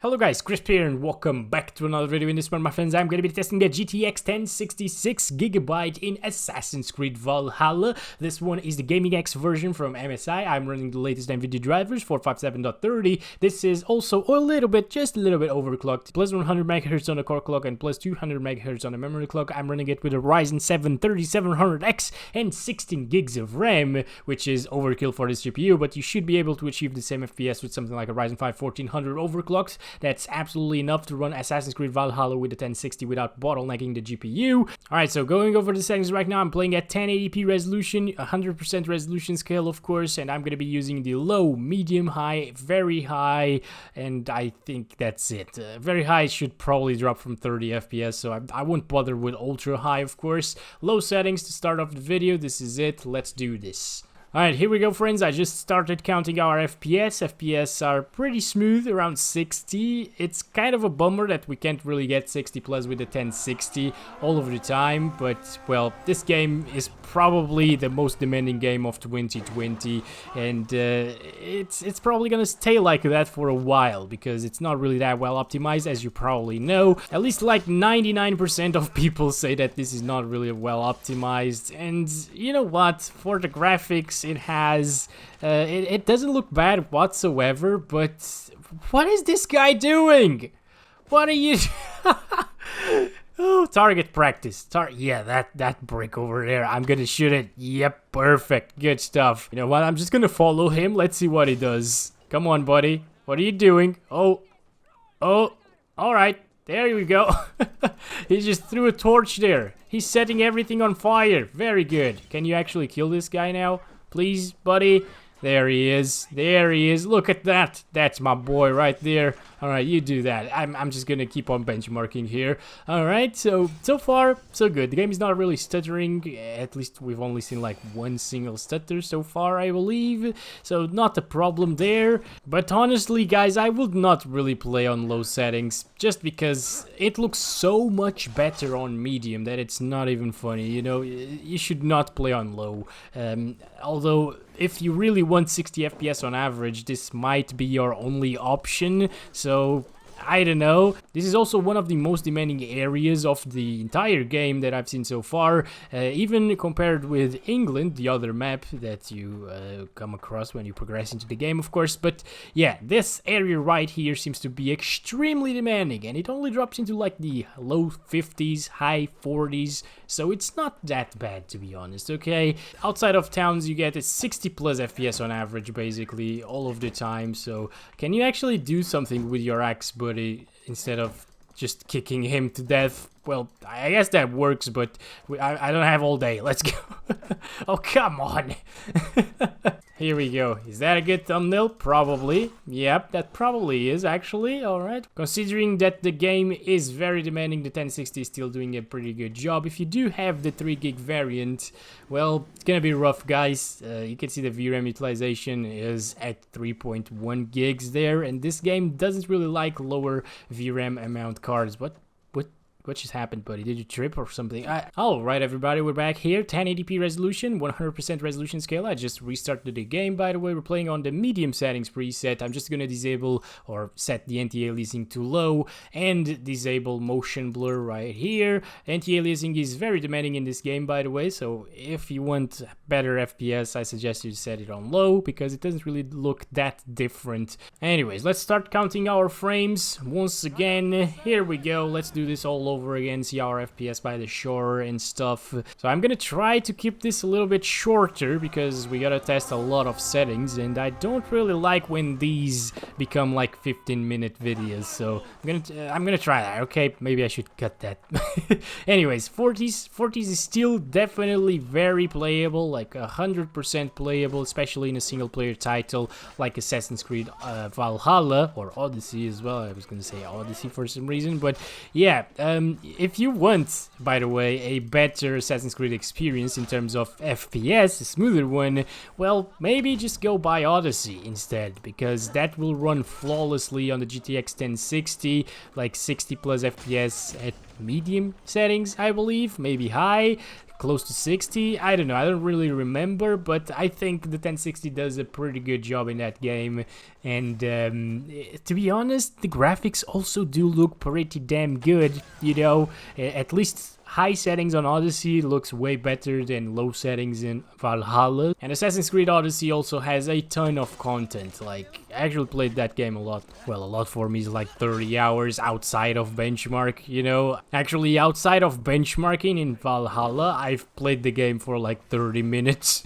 Hello guys, Chris here and welcome back to another video. In this one, my friends, I'm going to be testing the GTX 1066GB in Assassin's Creed Valhalla. This one is the Gaming X version from MSI. I'm running the latest Nvidia drivers, 457.30. This is also just a little bit overclocked. Plus 100 MHz on the core clock and plus 200 MHz on the memory clock. I'm running it with a Ryzen 7 3700X and 16 gigs of RAM, which is overkill for this GPU, but you should be able to achieve the same FPS with something like a Ryzen 5 1400 overclocked. That's absolutely enough to run Assassin's Creed Valhalla with the 1060 without bottlenecking the GPU. Alright, so going over the settings right now, I'm playing at 1080p resolution, 100% resolution scale of course, and I'm going to be using the low, medium, high, very high, and I think that's it. Very high should probably drop from 30 FPS, so I won't bother with ultra high of course. Low settings to start off the video, this is it, let's do this. Alright, here we go friends, I just started counting our FPS. FPS are pretty smooth, around 60. It's kind of a bummer that we can't really get 60 plus with the 1060 all of the time, but well, this game is probably the most demanding game of 2020, and it's probably gonna stay like that for a while, because it's not really that well optimized, as you probably know. At least like 99% of people say that this is not really well optimized, and you know what, for the graphics, it has it doesn't look bad whatsoever, but what is this guy doing? What are you Oh, target practice. Yeah, that brick over there, I'm gonna shoot it. Yep, perfect, good stuff. You know what, I'm just gonna follow him. Let's see what he does. Come on buddy, what are you doing? Oh, all right, there we go. He just threw a torch there. He's setting everything on fire. Very good. Can you actually kill this guy now? Please, buddy. There he is. There he is. Look at that. That's my boy right there. Alright, you do that. I'm just gonna keep on benchmarking here. Alright, so far, so good. The game is not really stuttering. At least we've only seen like one single stutter so far, I believe. So not a problem there. But honestly, guys, I would not really play on low settings, just because it looks so much better on medium that it's not even funny. You know, you should not play on low. Although, if you really want 60 FPS on average, this might be your only option. So, I don't know. This is also one of the most demanding areas of the entire game that I've seen so far, even compared with England, the other map that you come across when you progress into the game, of course. But yeah, this area right here seems to be extremely demanding, and it only drops into like the low 50s, high 40s, so it's not that bad, to be honest, okay? Outside of towns, you get a 60 plus FPS on average, basically, all of the time. So can you actually do something with your axe, buddy, instead of just kicking him to death? Well, I guess that works, but I don't have all day. Let's go. Oh, come on. Here we go. Is that a good thumbnail? Probably. Yep, that probably is, actually. Alright. Considering that the game is very demanding, the 1060 is still doing a pretty good job. If you do have the 3 gig variant, well, it's gonna be rough, guys. You can see the VRAM utilization is at 3.1 gigs there, and this game doesn't really like lower VRAM amount cards. What just happened, buddy? Did you trip or something? Alright, everybody, we're back here. 1080p resolution, 100% resolution scale. I just restarted the game, by the way. We're playing on the medium settings preset. I'm just gonna disable or set the anti-aliasing to low and disable motion blur right here. Anti-aliasing is very demanding in this game, by the way, so if you want better FPS, I suggest you set it on low, because it doesn't really look that different. Anyways, let's start counting our frames once again. Here we go. Let's do this all over again, see our FPS by the shore and stuff. So I'm gonna try to keep this a little bit shorter, because we gotta test a lot of settings, and I don't really like when these become like 15-minute videos, so I'm gonna try that. Okay, maybe I should cut that. Anyways, 40s is still definitely very playable, like 100% playable, especially in a single player title like Assassin's Creed Valhalla, or Odyssey as well. I was gonna say Odyssey for some reason, but yeah, if you want, by the way, a better Assassin's Creed experience in terms of FPS, a smoother one, well, maybe just go buy Odyssey instead, because that will run flawlessly on the GTX 1060, like 60 plus FPS at medium settings, I believe, maybe high. close to 60. I don't know, I don't really remember, but I think the 1060 does a pretty good job in that game. And to be honest, the graphics also do look pretty damn good, you know, at least high settings on Odyssey looks way better than low settings in Valhalla. And Assassin's Creed Odyssey also has a ton of content. Like, I actually played that game a lot. Well, a lot for me is like 30 hours outside of benchmark, you know. Actually, outside of benchmarking in Valhalla, I've played the game for like 30 minutes.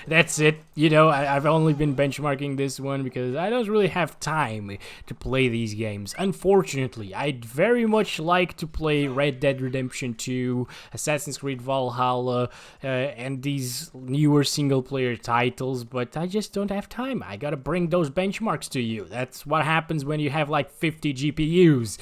That's it. You know, I've only been benchmarking this one because I don't really have time to play these games. Unfortunately, I'd very much like to play Red Dead Redemption 2, Assassin's Creed Valhalla, and these newer single-player titles, but I just don't have time. I gotta bring those benchmarks to you. That's what happens when you have like 50 GPUs.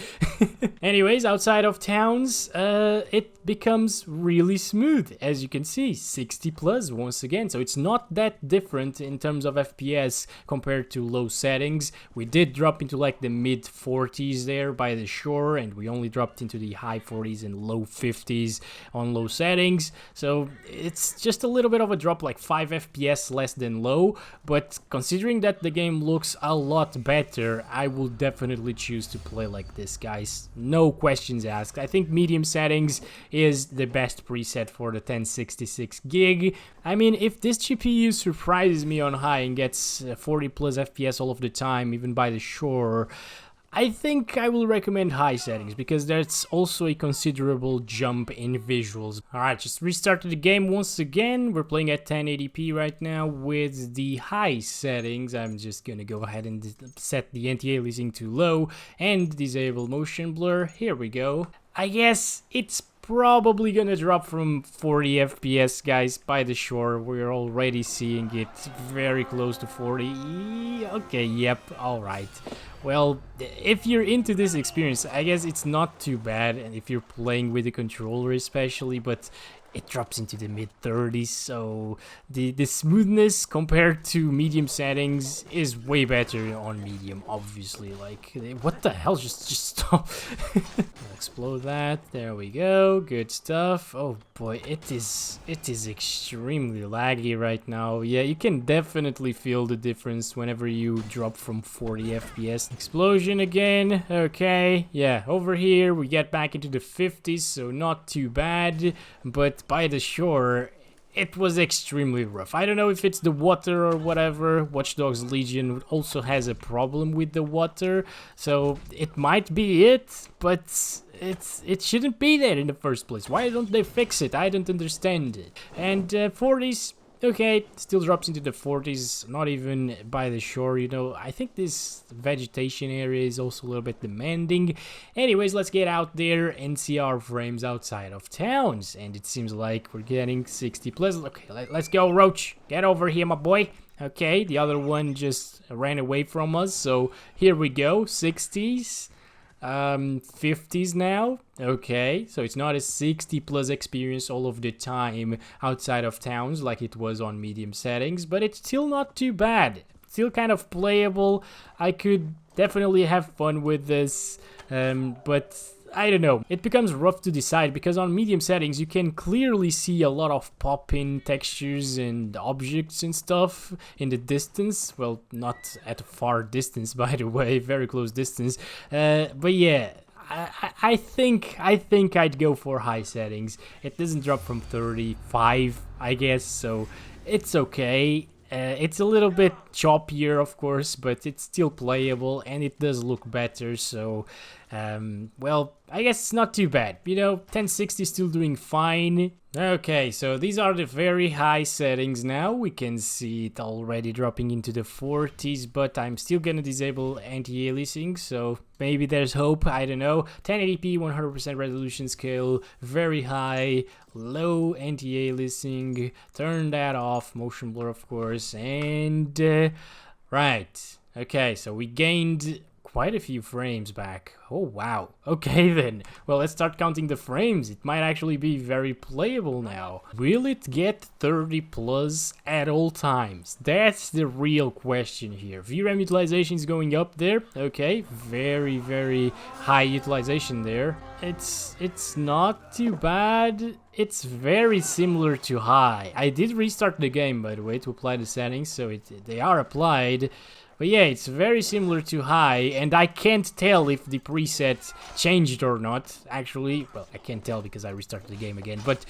Anyways, outside of towns, it becomes really smooth, as you can see, 60 plus once again, so it's not that different in terms of FPS compared to low settings. We did drop into like the mid 40s there by the shore, and we only dropped into the high 40s and low 50s on low settings, so it's just a little bit of a drop, like 5 FPS less than low, but considering that the game looks a lot better, I will definitely choose to play like this, guys. No questions asked. I think medium settings is the best preset for the 1066 gig. I mean, if this GPU surprises me on high and gets 40 plus FPS all of the time, even by the shore, I think I will recommend high settings, because that's also a considerable jump in visuals. Alright, just restarted the game once again. We're playing at 1080p right now with the high settings. I'm just gonna go ahead and set the anti-aliasing to low and disable motion blur. Here we go. I guess it's probably gonna drop from 40 FPS, guys, by the shore. We're already seeing it very close to 40. Okay, yep, alright. Well, if you're into this experience, I guess it's not too bad, and if you're playing with the controller especially, but it drops into the mid 30s, so the smoothness compared to medium settings is way better on medium, obviously. Like, what the hell, just stop. I'll explode that. There we go, good stuff. Oh boy, it is extremely laggy right now. Yeah, you can definitely feel the difference whenever you drop from 40 FPS. Explosion again. Okay, yeah, over here we get back into the 50s, so not too bad, but by the shore it was extremely rough. I don't know if it's the water or whatever. Watch Dogs Legion also has a problem with the water, so it might be it, but it shouldn't be there in the first place. Why don't they fix it? I don't understand it. And 40s, okay, still drops into the 40s, not even by the shore, you know. I think this vegetation area is also a little bit demanding. Anyways, let's get out there and see our frames outside of towns. And it seems like we're getting 60 plus. Okay, let's go, Roach. Get over here, my boy. Okay, the other one just ran away from us. So here we go, 60s. 50s now. Okay, so it's not a 60 plus experience all of the time outside of towns like it was on medium settings, but it's still not too bad. Still kind of playable. I could definitely have fun with this, but I don't know. It becomes rough to decide because on medium settings you can clearly see a lot of pop-in textures and objects and stuff in the distance. Well, not at a far distance, by the way, very close distance. But yeah, I think I'd go for high settings. It doesn't drop from 35, I guess, so it's okay. It's a little bit choppier, of course, but it's still playable and it does look better, so well, I guess it's not too bad. You know, 1060 still doing fine. Okay, so these are the very high settings now. We can see it already dropping into the 40s, but I'm still gonna disable anti-aliasing, so maybe there's hope, I don't know. 1080p, 100% resolution scale, very high, low anti-aliasing, turn that off, motion blur of course, and right. Okay, so we gained quite a few frames back. Oh, wow. Okay, then. Well, let's start counting the frames. It might actually be very playable now. Will it get 30 plus at all times? That's the real question here. VRAM utilization is going up there. Okay, very, very high utilization there. It's not too bad. It's very similar to high. I did restart the game, by the way, to apply the settings, so they are applied. But yeah, it's very similar to high, and I can't tell if the preset changed or not. Actually, well, I can't tell because I restarted the game again. But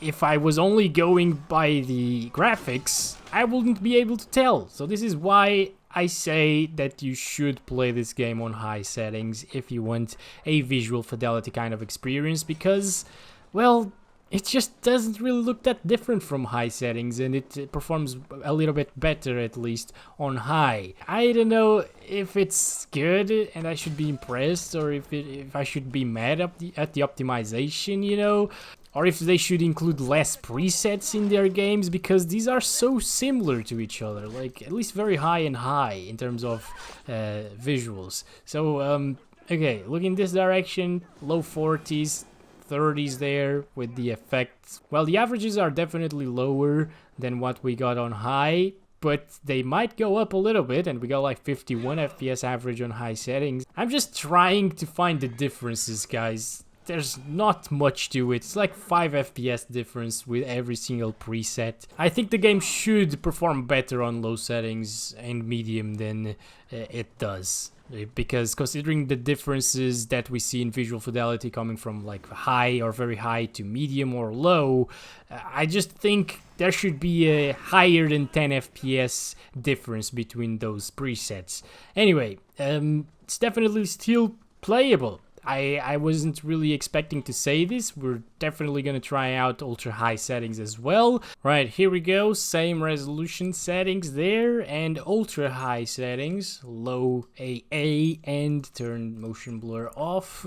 if I was only going by the graphics, I wouldn't be able to tell. So this is why I say that you should play this game on high settings if you want a visual fidelity kind of experience, because, well, it just doesn't really look that different from high settings, and it performs a little bit better, at least on high. I don't know if it's good and I should be impressed, or if I should be mad at the optimization, you know, or if they should include less presets in their games, because these are so similar to each other, like at least very high and high in terms of visuals. So okay, look in this direction, low 40s. 30s there with the effects. Well, the averages are definitely lower than what we got on high, but they might go up a little bit, and we got like 51 FPS average on high settings. I'm just trying to find the differences, guys. There's not much to it. It's like 5 FPS difference with every single preset. I think the game should perform better on low settings and medium than it does. Because considering the differences that we see in visual fidelity coming from like high or very high to medium or low, I just think there should be a higher than 10 FPS difference between those presets. Anyway, it's definitely still playable. I wasn't really expecting to say this. We're definitely gonna try out ultra high settings as well. Right, here we go. Same resolution settings there, and ultra high settings, low AA, and turn motion blur off.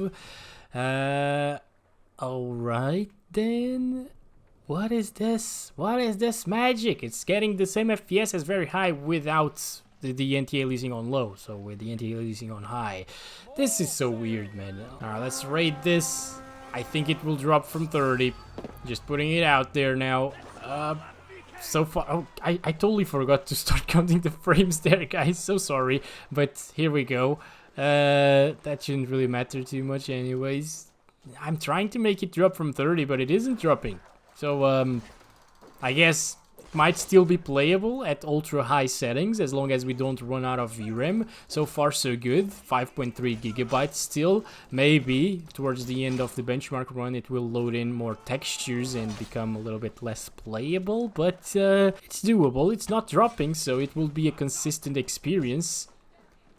Alright then. What is this? What is this magic? It's getting the same FPS as very high without the anti-aliasing on low, so with the anti-aliasing on high. This is so weird, man. Alright, let's rate this. I think it will drop from 30. Just putting it out there now. So far, oh, I totally forgot to start counting the frames there, guys. So sorry, but here we go. That shouldn't really matter too much anyways. I'm trying to make it drop from 30, but it isn't dropping. So, I guess might still be playable at ultra high settings as long as we don't run out of VRAM. So far so good. 5.3 gigabytes still. Maybe towards the end of the benchmark run it will load in more textures and become a little bit less playable, but it's doable. It's not dropping, so it will be a consistent experience.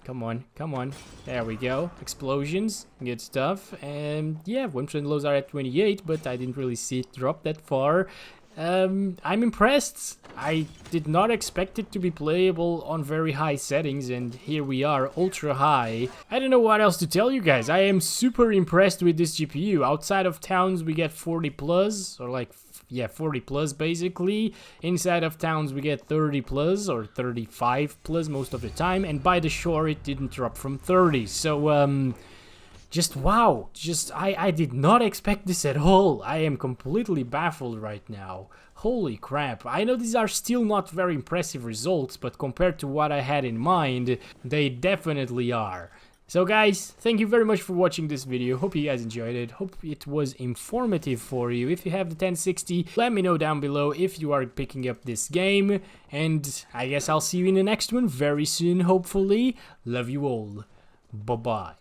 Come on, come on. There we go. Explosions. Good stuff. And yeah, 1% lows are at 28, but I didn't really see it drop that far. I'm impressed. I did not expect it to be playable on very high settings, and here we are, ultra high. I don't know what else to tell you guys. I am super impressed with this GPU. Outside of towns we get 40 plus, or like, yeah, 40 plus basically. Inside of towns we get 30 plus or 35 plus most of the time, and by the shore it didn't drop from 30. So just wow, I did not expect this at all. I am completely baffled right now. Holy crap. I know these are still not very impressive results, but compared to what I had in mind, they definitely are. So guys, thank you very much for watching this video. Hope you guys enjoyed it. Hope it was informative for you. If you have the 1060, let me know down below if you are picking up this game. And I guess I'll see you in the next one very soon, hopefully. Love you all. Bye-bye.